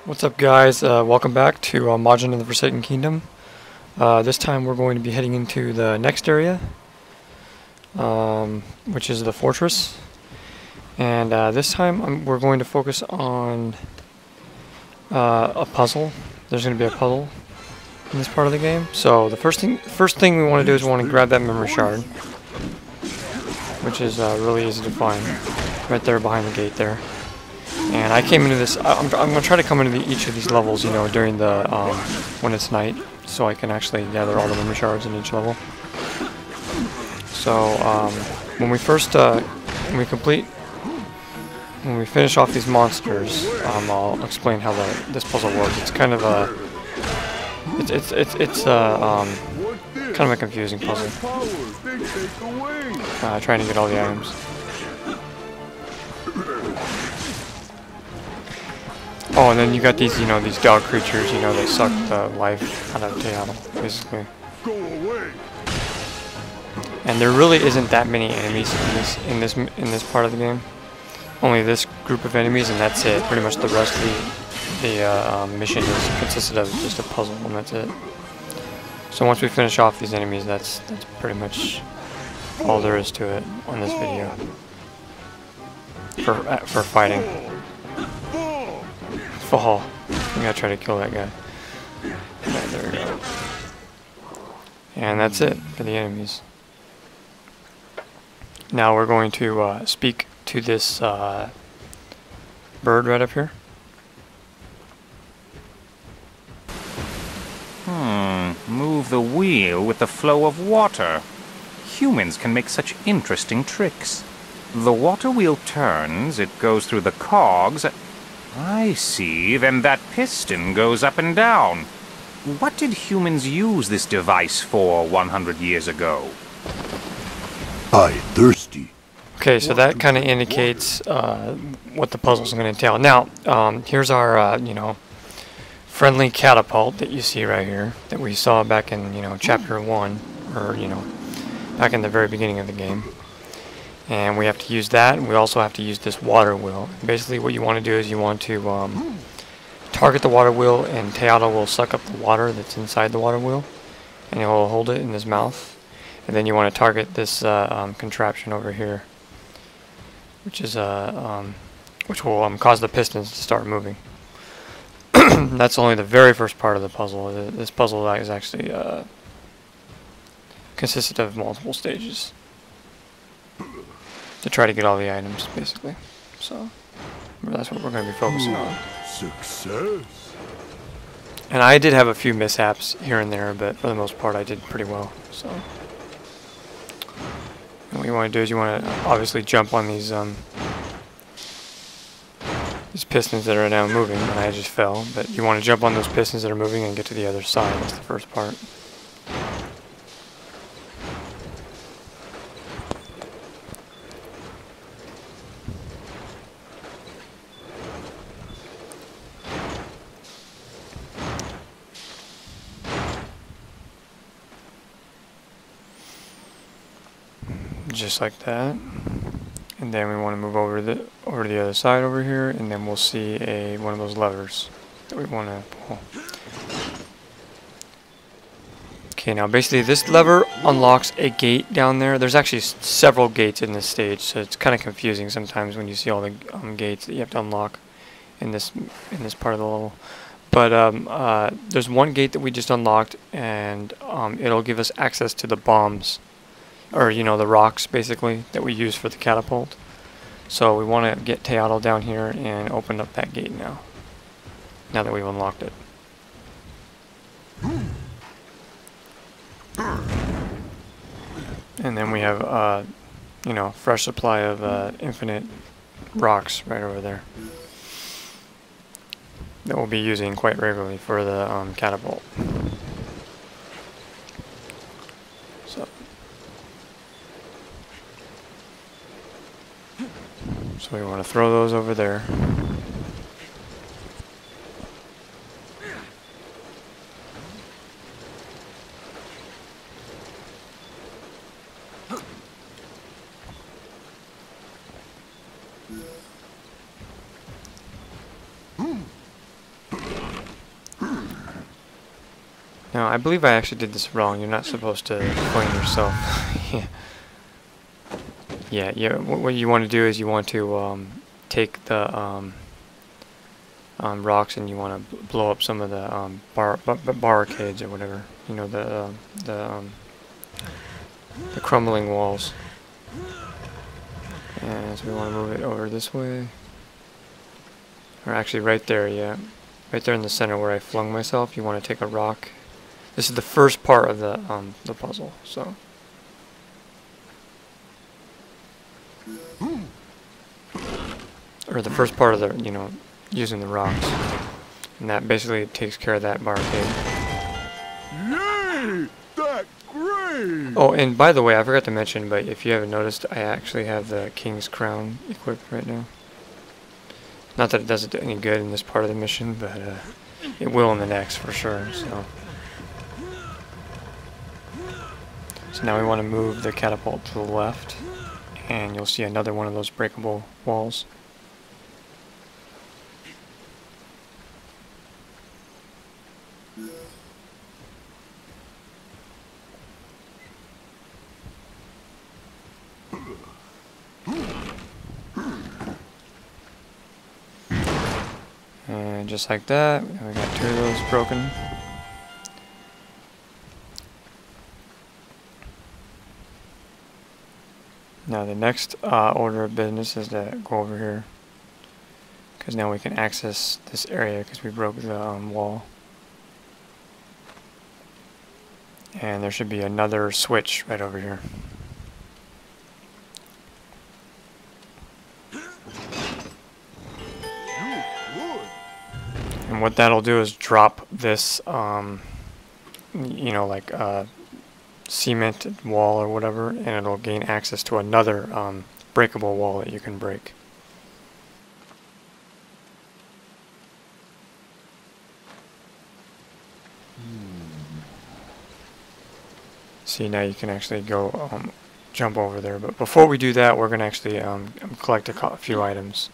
What's up, guys? Welcome back to Majin in the Forsaken Kingdom. This time we're going to be heading into the next area, which is the fortress. And this time we're going to focus on a puzzle. There's going to be a puzzle in this part of the game. So the first thing we want to do is we want to grab that memory shard, which is really easy to find, right there behind the gate there. And I came into this. I'm going to try to come into each of these levels, you know, during the when it's night, so I can actually gather all the memory shards in each level. So when we finish off these monsters, I'll explain how this puzzle works. It's kind of a kind of a confusing puzzle. Trying to get all the items. Oh, and then you got these, you know, these dog creatures, you know, they suck the life out of Teatl, basically. Go away. And there really isn't that many enemies in this part of the game. Only this group of enemies, and that's it. Pretty much the rest of the mission consisted of just a puzzle, and that's it. So once we finish off these enemies, that's pretty much all there is to it on this video for fighting. Fall. I gotta try to kill that guy. Right, there we go. And that's it for the enemies. Now we're going to speak to this bird right up here. Move the wheel with the flow of water. Humans can make such interesting tricks. The water wheel turns, it goes through the cogs. I see, then that piston goes up and down. What did humans use this device for 100 years ago? I thirsty. Okay, so that kind of indicates what the puzzle's going to entail. Now, here's our, you know, friendly catapult that you see right here, that we saw back in, you know, Chapter 1, or, you know, back in the very beginning of the game. And we have to use that, and we also have to use this water wheel. Basically what you want to do is you want to target the water wheel, and Teatl will suck up the water that's inside the water wheel, and he'll hold it in his mouth. And then you want to target this contraption over here, which is which will cause the pistons to start moving. That's only the very first part of the puzzle. This puzzle is actually consisted of multiple stages to try to get all the items, basically. So that's what we're going to be focusing on. Success. And I did have a few mishaps here and there, but for the most part I did pretty well. So and what you want to do is you want to obviously jump on these pistons that are now moving, and I just fell. But you want to jump on those pistons that are moving and get to the other side. That's the first part. Just like that, and then we want to move over to the other side over here, and then we'll see one of those levers that we want to pull. Okay, now basically this lever unlocks a gate down there. There's actually several gates in this stage, so it's kind of confusing sometimes when you see all the gates that you have to unlock in this part of the level. But there's one gate that we just unlocked, and it'll give us access to the bombs, or, you know, the rocks, basically, that we use for the catapult. So we want to get Teatl down here and open up that gate now that we've unlocked it. And then we have, you know, fresh supply of infinite rocks right over there that we'll be using quite regularly for the catapult. So we want to throw those over there. Now, I believe I actually did this wrong. You're not supposed to fling yourself. Yeah. What you want to do is you want to take the rocks and you want to blow up some of the barricades or whatever. You know, the crumbling walls. And so we want to move it over this way. Or actually right there, yeah. Right there in the center where I flung myself, you want to take a rock. This is the first part of the puzzle, so. Or the first part of the, you know, using the rocks. And that basically takes care of that barricade. Yay! That great! Oh, and by the way, I forgot to mention, but if you haven't noticed, I actually have the King's Crown equipped right now. Not that it doesn't do any good in this part of the mission, but it will in the next for sure, so. So now we want to move the catapult to the left, and you'll see another one of those breakable walls. And just like that, we got 2 of those broken. Now the next order of business is to go over here, because now we can access this area because we broke the wall. And there should be another switch right over here. And what that'll do is drop this, you know, like cemented wall or whatever, and it'll gain access to another breakable wall that you can break. See, now you can actually go jump over there, but before we do that, we're going to actually collect a few items.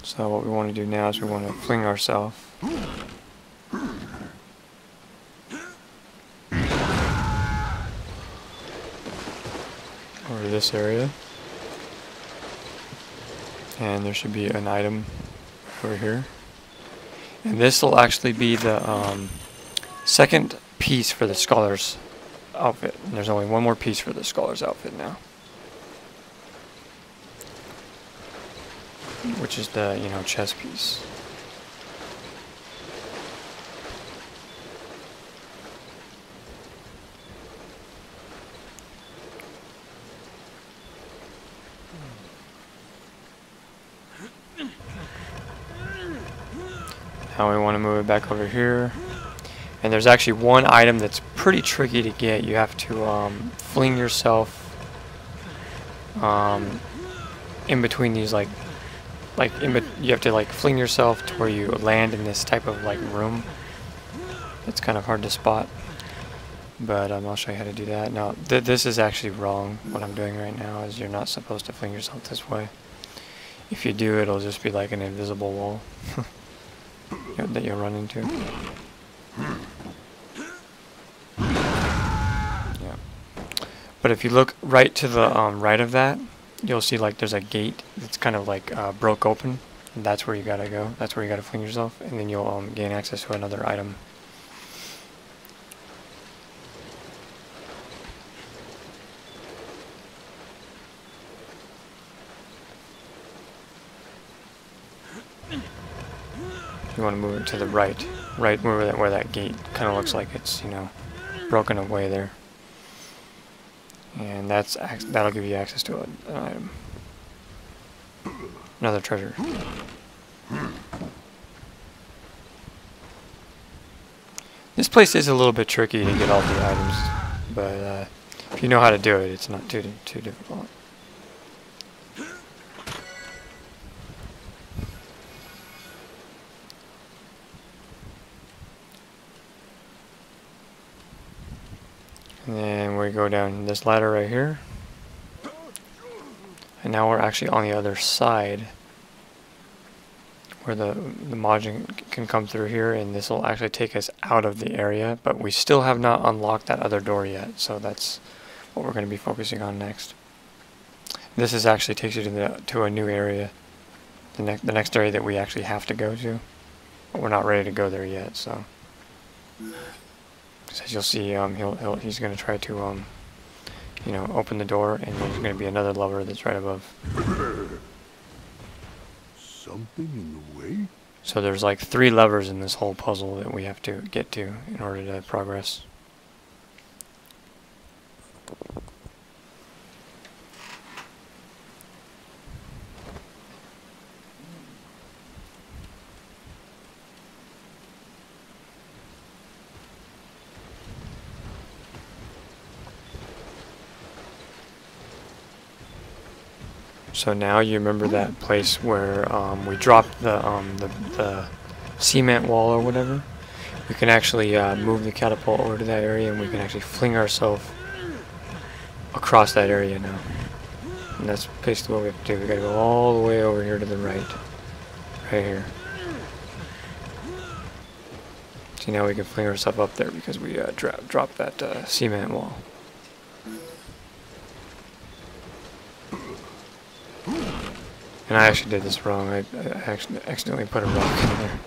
So what we want to do now is we want to fling ourselves over this area, and there should be an item over here, and this will actually be the second piece for the scholar's outfit. And there's only one more piece for the scholar's outfit now, which is the, you know, chest piece. Now we want to move it back over here. And there's actually one item that's pretty tricky to get. You have to fling yourself in between these, you have to like fling yourself to where you land in this type of like room. It's kind of hard to spot, but I'll show you how to do that. Now this is actually wrong. What I'm doing right now is you're not supposed to fling yourself this way. If you do, it'll just be like an invisible wall that you'll run into. Yeah. But if you look right to the right of that, you'll see like there's a gate that's kind of like broke open. And that's where you gotta go. That's where you gotta fling yourself, and then you'll gain access to another item. You want to move it to the right where that gate kind of looks like it's, you know, broken away there, and that'll give you access to an item, another treasure. This place is a little bit tricky to get all the items, but if you know how to do it, it's not too difficult. And then we go down this ladder right here. And now we're actually on the other side, where the Majin can come through here, and this will actually take us out of the area, but we still have not unlocked that other door yet, so that's what we're going to be focusing on next. This is actually takes you to a new area, the next area that we actually have to go to, but we're not ready to go there yet. So, as you'll see, he's going to try to you know, open the door, and there's going to be another lever that's right above. Something in the way? So there's like 3 levers in this whole puzzle that we have to get to in order to progress. So now you remember that place where we dropped the cement wall or whatever. We can actually move the catapult over to that area, and we can actually fling ourselves across that area now. And that's basically what we have to do. We gotta go all the way over here to the right here. See, now we can fling ourselves up there because we dropped that cement wall. And I actually did this wrong. I actually accidentally put a rock in there.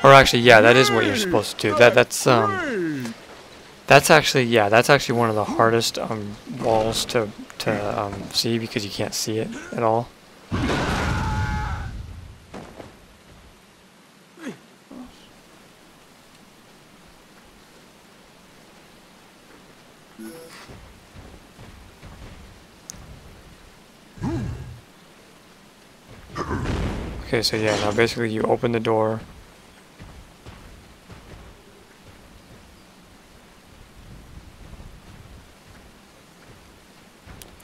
Or actually, yeah, that is what you're supposed to do. That's actually one of the hardest walls to see, because you can't see it at all. Okay, so yeah, now basically you open the door.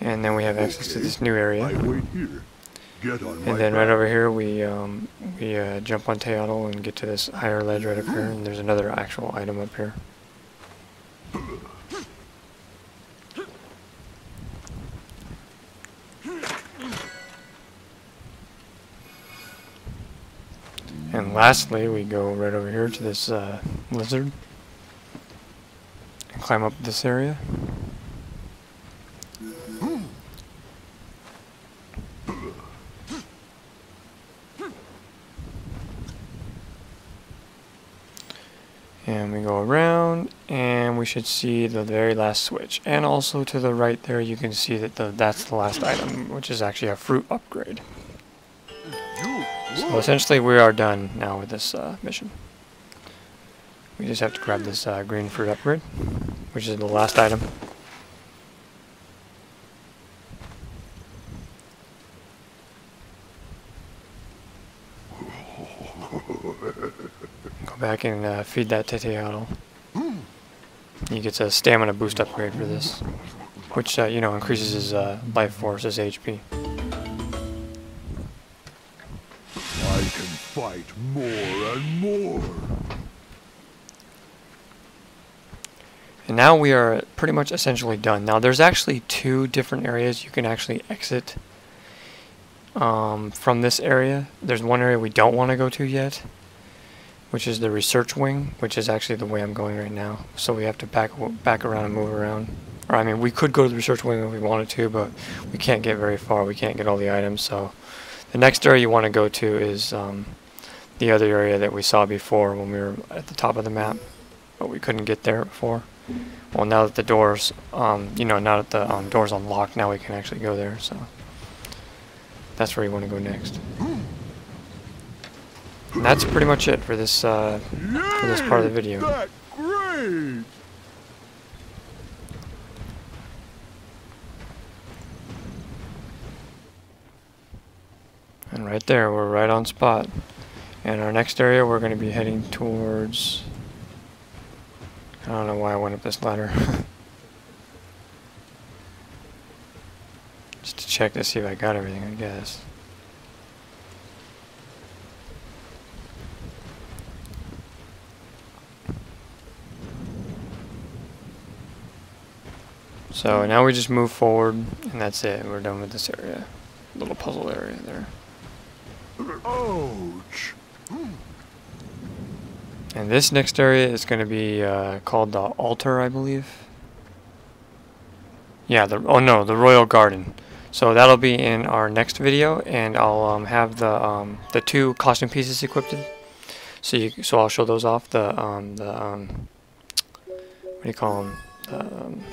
And then we have access to this new area. And then right over here we jump on Teotl and get to this higher ledge right up here, and there's another actual item up here. And lastly, we go right over here to this lizard and climb up this area. And we go around, and we should see the very last switch. And also to the right there, you can see that that's the last item, which is actually a fruit upgrade. So essentially we are done now with this mission. We just have to grab this green fruit upgrade, which is the last item. Go back and feed that to Teotl. He gets a stamina boost upgrade for this, which you know, increases his life force, his HP. I can fight more and more. And now we are pretty much essentially done. Now there's actually 2 different areas you can actually exit from this area. There's one area we don't want to go to yet, which is the research wing, which is actually the way I'm going right now. So we have to back around and move around. Or I mean, we could go to the research wing if we wanted to, but we can't get very far. We can't get all the items. So the next area you want to go to is the other area that we saw before when we were at the top of the map, but we couldn't get there before. Well, now that the doors, you know, now that the door's unlocked, now we can actually go there. So that's where you want to go next. And that's pretty much it for this part of the video. That's great. And right there, we're right on spot. And our next area, we're going to be heading towards... I don't know why I went up this ladder. Just to check to see if I got everything, I guess. So now we just move forward, and that's it. We're done with this area. Little puzzle area there. Ouch! And this next area is going to be called the altar, I believe. Yeah, the Royal Garden. So that'll be in our next video, and I'll have the two costume pieces equipped. So I'll show those off. What do you call them?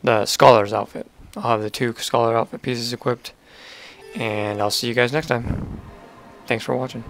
The scholar's outfit. I'll have the two scholar outfit pieces equipped, and I'll see you guys next time. Thanks for watching.